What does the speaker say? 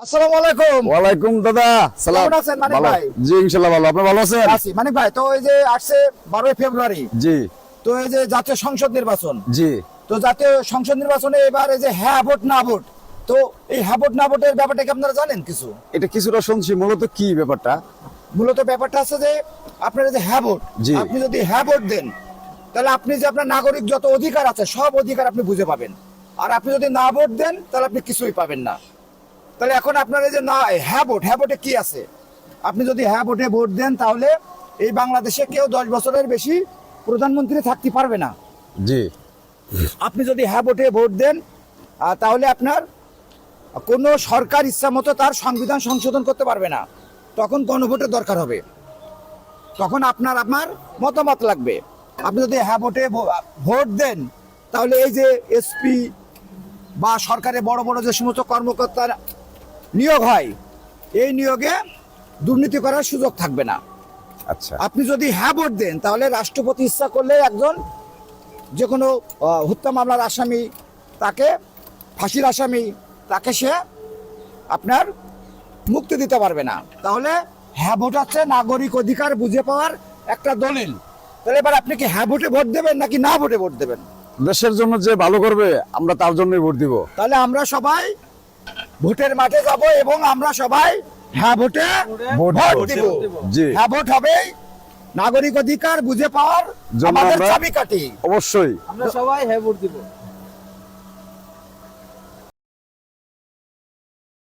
আসসালামু আলাইকুম। ওয়ালাইকুম দাদা সালাম। কেমন আছেন মানিক ভালো। ভাই? জি ইনশাআল্লাহ ভালো। আপনি ভালো আছেন? আছি। মানিক ভাই, তো এই যে আসছে 12 ফেব্রুয়ারি, জি তো এই যে জাতীয় সংসদ নির্বাচন, জি তো জাতীয় সংসদ নির্বাচনে এবার এই যে হ্যাঁ ভোট না ভোট, তো এই হ্যাঁ ভোট না ভোটের ব্যাপারটা কি আপনারা জানেন কিছু? এটা কিছুটা শুনছি, মূলত কি ব্যাপারটা? মূলত ব্যাপারটা আছে যে আপনারা যে হ্যাঁ ভোট, জি। আপনি যদি হ্যাঁ ভোট দেন তাহলে আপনি যে আপনার নাগরিক যত অধিকার আছে সব অধিকার আপনি বুঝে পাবেন, আর আপনি যদি না ভোট দেন তাহলে আপনি কিছুই পাবেন না। তাহলে এখন আপনার এই যে না হ্যাঁ ভোটে কি আছে? আপনি যদি হ্যাঁ ভোটে ভোট দেন তাহলে এই বাংলাদেশে কেউ 10 বছরের বেশি প্রধানমন্ত্রী থাকতে পারবে না। জি আপনি যদি হ্যাঁ ভোটে ভোট দেন তাহলে আপনার কোনো সরকার ইচ্ছা মতো তার সংবিধান সংশোধন করতে পারবে না। তখন গণভোটের দরকার হবে, তখন আমার মতামত লাগবে। আপনি যদি হ্যাঁ ভোটে ভোট দেন তাহলে এই যে এসপি বা সরকারের বড় বড় যে সমস্ত কর্মকর্তার নিয়োগ হয়, এই নিয়োগে দুর্নীতি করার সুযোগ থাকবে না। আচ্ছা আপনি যদি হ্যাঁ ভোট দেন তাহলে রাষ্ট্রপতি ইচ্ছা করলে একজন যে কোনো হত্যা মামলার আসামি, তাকে ফাঁসির আসামি, তাকে সে আপনার মুক্তি দিতে পারবে না। তাহলে হ্যাঁ ভোট হচ্ছে নাগরিক অধিকার বুঝে পাওয়ার একটা দলিল। তাহলে এবার আপনি কি হ্যাঁ ভোটে ভোট দেবেন নাকি না ভোটে ভোট দেবেন? দেশের জন্য যে ভালো করবে আমরা তার জন্যই ভোট দিব। তাহলে আমরা সবাই ভোটের মাঠে যাব এবং আমরা সবাই হ্যাঁ ভোটে ভোট দিব। জি হ্যাঁ ভোট হবে নাগরিক অধিকার বুঝে পাওয়ার জন্য আমাদের আমরা- চাবিকাঠি। অবশ্যই আমরা সবাই হ্যাঁ ভোট দিব।